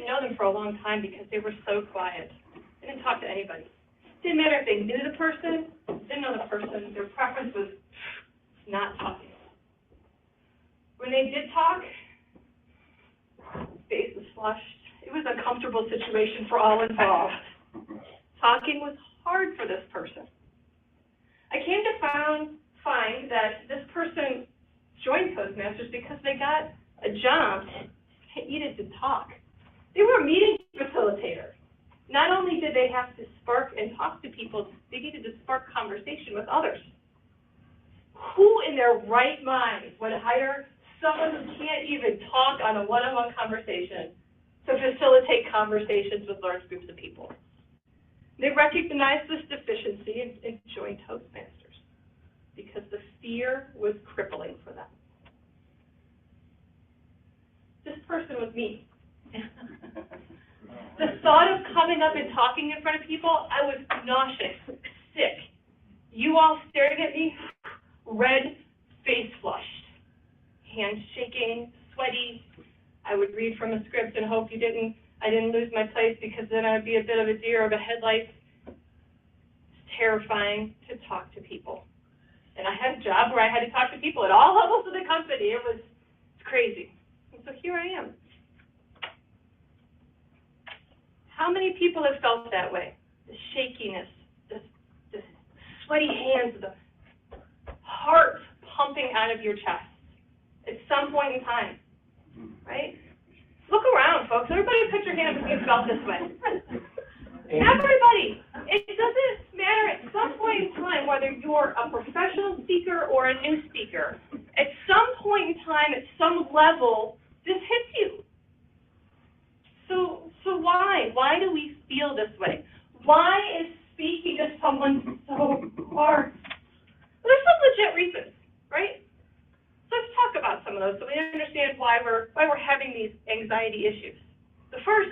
didn't know them for a long time because they were so quiet. They didn't talk to anybody. Didn't matter if they knew the person, didn't know the person, their preference was not talking. When they did talk, face was flushed. It was a comfortable situation for all involved. Talking was hard for this person. I came to find that this person joined Toastmasters because they got a job. They needed to talk. They were a meeting facilitator. Not only did they have to spark and talk to people, they needed to spark conversation with others. Who in their right mind would hire someone who can't even talk on a one-on-one conversation to facilitate conversations with large groups of people? They recognized this deficiency and joined Toastmasters because the fear was crippling for them. This person was me. The thought of coming up and talking in front of people, I was nauseous, sick. You all staring at me, red, face flushed, hands shaking, sweaty. I would read from a script and hope I didn't lose my place because then I'd be a bit of a deer of a headlight. It's terrifying to talk to people. And I had a job where I had to talk to people at all levels of the company. It's crazy. And so here I am. How many people have felt that way? The shakiness, the sweaty hands, the heart pumping out of your chest at some point in time, right? Look around, folks. Everybody put your hand up if you felt this way. Everybody. It doesn't matter at some point in time whether you're a professional speaker or a new speaker. At some point in time, at some level, this hits you. So why? Why do we feel this way? Why is speaking to someone so hard? Well, there's some legit reasons, right? So let's talk about some of those so we understand why we're having these anxiety issues. The first,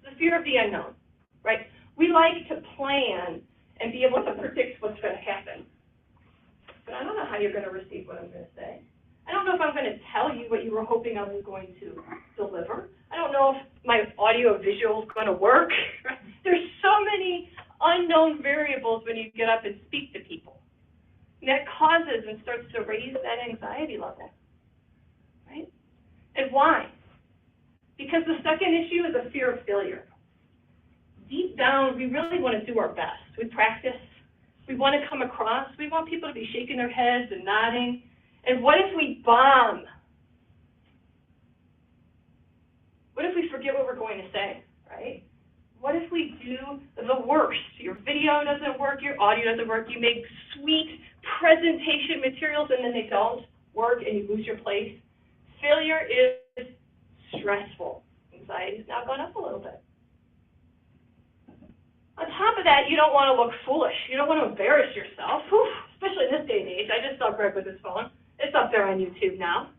the fear of the unknown, right? We like to plan and be able to predict what's going to happen. But I don't know how you're going to receive what I'm going to say. I don't know if I'm going to tell you what you were hoping I was going to deliver. I don't know if my audio visual is going to work. There's so many unknown variables when you get up and speak to people. And that causes and starts to raise that anxiety level, right? And why? Because the second issue is a fear of failure. Deep down, we really want to do our best. We practice. We want to come across. We want people to be shaking their heads and nodding. And what if we bomb? What if we forget what we're going to say, right? What if we do the worst? Your video doesn't work, your audio doesn't work, you make sweet presentation materials and then they don't work and you lose your place. Failure is stressful. Anxiety has now gone up a little bit. On top of that, you don't want to look foolish. You don't want to embarrass yourself, especially in this day and age. I just saw Greg with his phone. It's up there on YouTube now.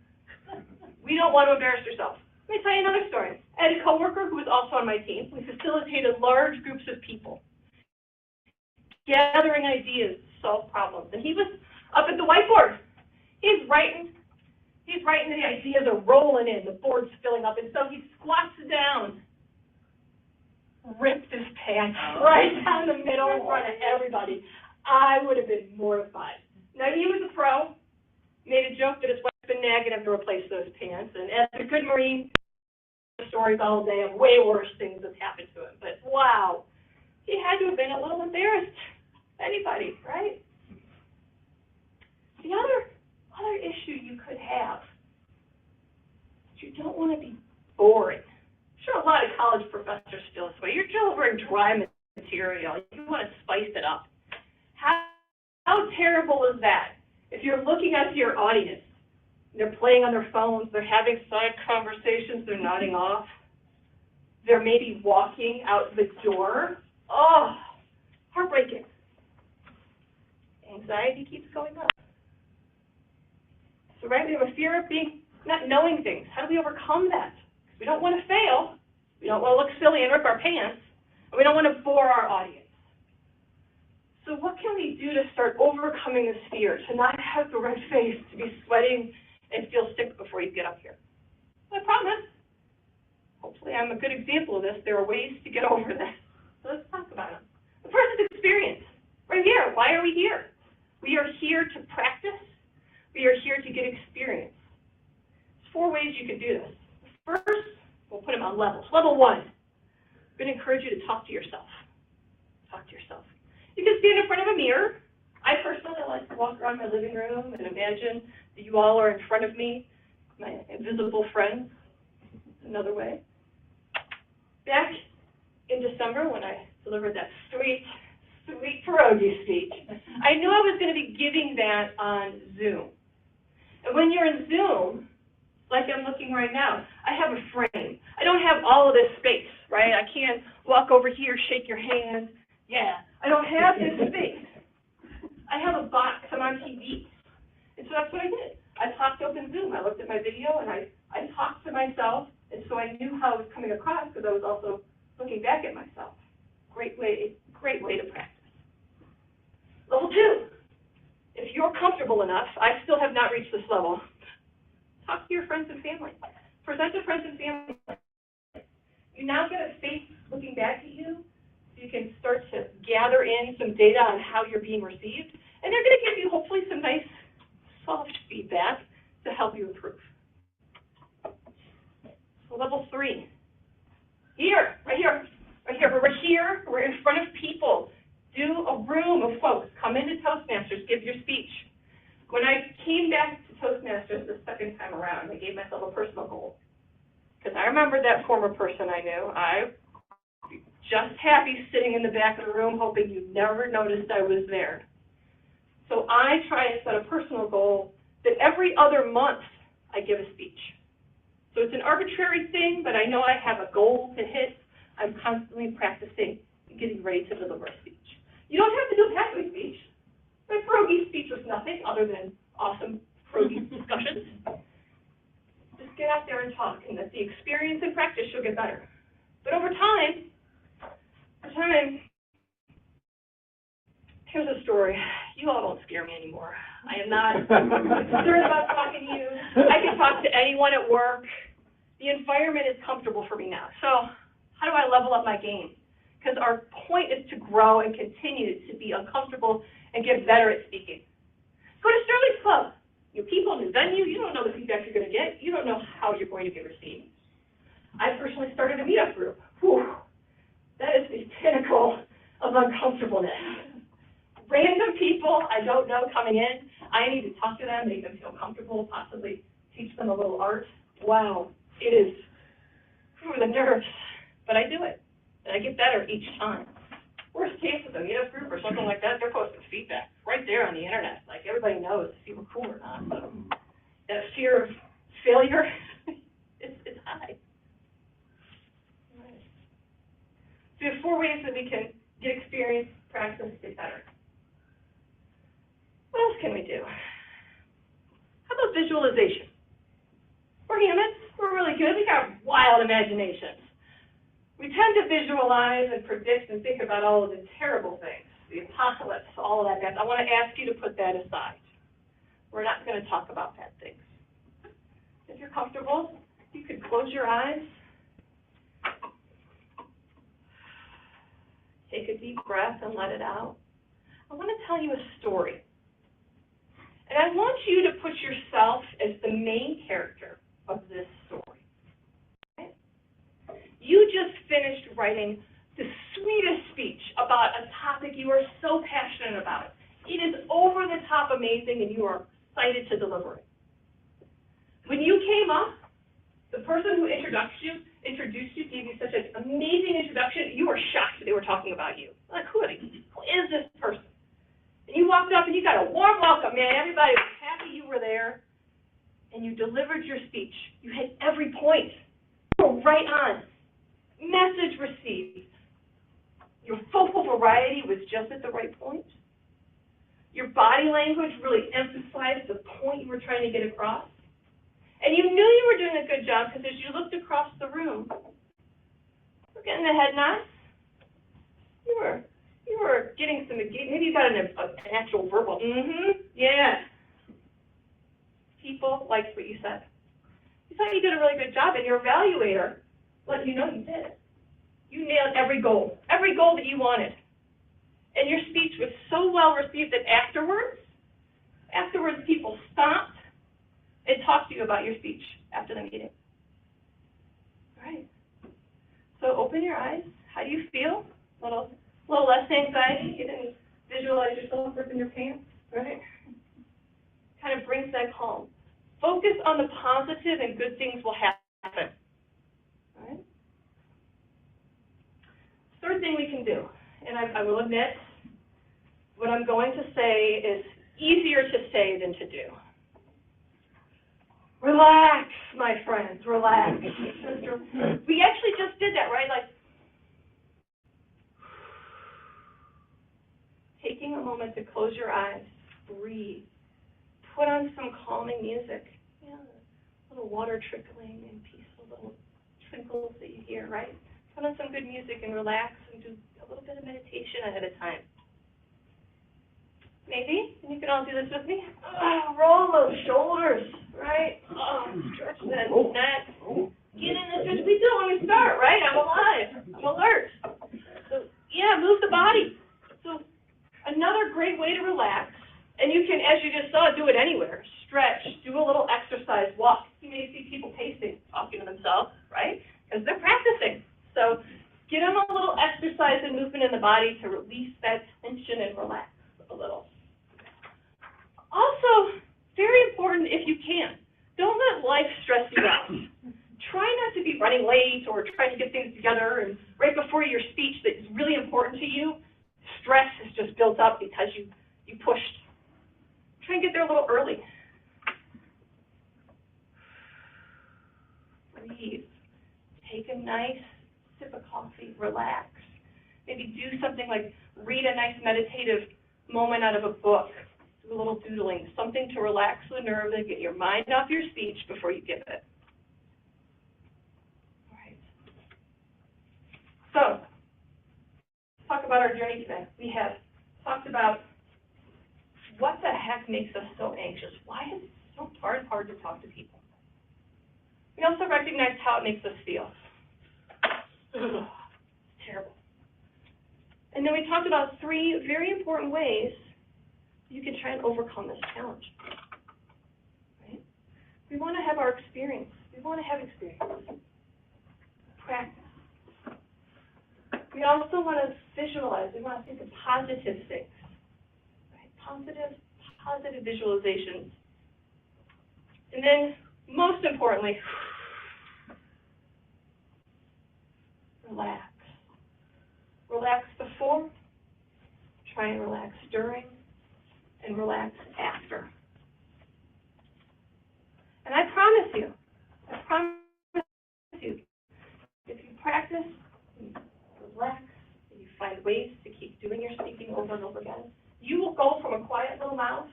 We don't want to embarrass yourself. Let me tell you another story. I had a coworker who was also on my team. We facilitated large groups of people, gathering ideas to solve problems. And he was up at the whiteboard. He's writing the ideas are rolling in, the board's filling up, and so he squats down, ripped his pants right down the middle in front of everybody. I would have been mortified. Now, he was a pro, made a joke that his wife's been nagging him to replace those pants, and as a good Marine, stories all day of way worse things have happened to him. But wow, he had to have been a little embarrassed. Anybody, right? The other issue you could have is you don't want to be boring. I'm sure a lot of college professors feel this way. You're delivering dry material. You want to spice it up. How terrible is that? If you're looking at your audience, they're playing on their phones, they're having side conversations, they're nodding off, they're maybe walking out the door. Oh, heartbreaking. Anxiety keeps going up. So right, we have a fear of not knowing things. How do we overcome that? Because we don't want to fail, we don't want to look silly and rip our pants, and we don't want to bore our audience. So what can we do to start overcoming this fear, to not have the red face, to be sweating and feel sick before you get up here? I promise. Hopefully am a good example of this. There are ways to get over this. So let's talk about them. The first is experience. Right here. Why are we here? We are here to practice. We are here to get experience. There's 4 ways you can do this. First, we'll put them on levels. Level 1, I'm going to encourage you to talk to yourself. Talk to yourself. You can stand in front of a mirror. I personally like to walk around my living room and imagine that you all are in front of me, my invisible friends. Another way. Back in December, when I delivered that sweet pierogi speech, I knew I was going to be giving that on Zoom. And when you're in Zoom, like I'm looking right now, I have a frame. I don't have all of this space, right? I can't walk over here, shake your hand. Yeah, I don't have this space. I have a box. I'm on TV. And so that's what I did. I popped open Zoom. I looked at my video, and I talked to myself, and so I knew how it was coming across because I was also looking back at myself. Great way to practice. Level 2, if you're comfortable enough, I still have not reached this level, talk to your friends and family. Present to friends and family. You now get a face looking back at you, so you can start to gather in some data on how you're being received, and they're going to give you hopefully some nice soft feedback to help you improve. So level 3, right here, we're here, we're in front of people. Do a room of folks. Come into Toastmasters, give your speech. When I came back to Toastmasters the second time around, I gave myself a personal goal. Because I remember that former person I knew. I was just happy sitting in the back of the room, hoping you never noticed I was there. So I try and set a personal goal that every other month I give a speech. So it's an arbitrary thing, but I know I have a goal to hit. I'm constantly practicing and getting ready to deliver a speech. You don't have to do a pathway speech. My pierogi speech was nothing other than awesome pierogi discussions. Just get out there and talk, and with the experience and practice, you'll get better. But over time, here's a story. You all don't scare me anymore. I am not concerned about talking to you. I can talk to anyone at work. The environment is comfortable for me now. So how do I level up my game? Because our point is to grow and continue to be uncomfortable and get better at speaking. Go to Sterling's Club. New people, new venue. You don't know the feedback you're going to get. You don't know how you're going to be received. I personally started a meetup group. Whew. That is the pinnacle of uncomfortableness. Random people I don't know coming in. I need to talk to them, make them feel comfortable, possibly teach them a little art. Wow, it is the nerves, but I do it. And I get better each time. Worst case with a meetup group or something like that, they're posting feedback right there on the internet. Like everybody knows if you were cool or not. So that fear of failure, it's high. Right. So we have 4 ways that we can get experience, practice, get better. What else can we do? How about visualization? We're humans. We're really good. We got wild imaginations. We tend to visualize and predict and think about all of the terrible things, the apocalypse, all of that. I want to ask you to put that aside. We're not going to talk about bad things. If you're comfortable, you could close your eyes. Take a deep breath and let it out. I want to tell you a story. And I want you to put yourself as the main character of this story. Okay? You just finished writing the sweetest speech about a topic you are so passionate about. It is over the top amazing, and you are excited to deliver it. When you came up, the person who introduced you, gave you such an amazing introduction, you were shocked they were talking about you. Like, who is this person? And you walked up and you got a warm welcome, man. Everybody was happy you were there. And you delivered your speech. You hit every point. You were right on. Message received. Your vocal variety was just at the right point. Your body language really emphasized the point you were trying to get across. And you knew you were doing a good job because as you looked across the room, you were getting the head nods. You were getting some, maybe you got an actual verbal, yeah. People liked what you said. You thought you did a really good job, and your evaluator let you know you did it. You nailed every goal that you wanted. And your speech was so well received that afterwards people stopped and talked to you about your speech after the meeting. All right. So open your eyes. How do you feel? A little less anxiety. You didn't visualize yourself ripping your pants, right? Kind of brings that calm. Focus on the positive and good things will happen. All right? Third thing we can do, and I will admit, what I'm going to say is easier to say than to do. Relax, my friends, relax. We actually just did that, right? Like, taking a moment to close your eyes, breathe, put on some calming music, a little water trickling and peaceful little twinkles that you hear, right? Put on some good music and relax and do a little bit of meditation ahead of time. Maybe, and you can all do this with me. Roll those shoulders, right? Stretch that neck. Get in this, we do when we start, right? I'm alive. I'm alert. So, yeah, move the body. So, another great way to relax, and you can, as you just saw, do it anywhere. Stretch, do a little exercise, walk. You may see people pacing, talking to themselves, right? Because they're practicing. So, get them a little exercise and movement in the body to release that tension and relax a little. Also, very important if you can, don't let life stress you out. Try not to be running late or trying to get things together and right before your speech that is really important to you, stress is just built up because you pushed. Try and get there a little early. Breathe. Take a nice sip of coffee, relax. Maybe do something like read a nice meditative moment out of a book. Do a little doodling, something to relax the nerves and get your mind off your speech before you give it. All right. So, let's talk about our journey today. We have talked about what the heck makes us so anxious. Why is it so hard to talk to people? We also recognize how it makes us feel. Ugh, it's terrible. And then we talked about 3 very important ways you can try and overcome this challenge. Right? We want to have our experience. We want to have experience. Practice. We also want to visualize. We want to think of positive things. Right? Positive visualizations. And then, most importantly, relax. Relax before, try and relax during, and relax after. And I promise you, if you practice, and relax, and you find ways to keep doing your speaking over and over again, you will go from a quiet little mouse,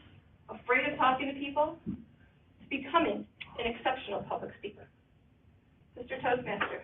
afraid of talking to people, to becoming an exceptional public speaker. Mr. Toastmaster,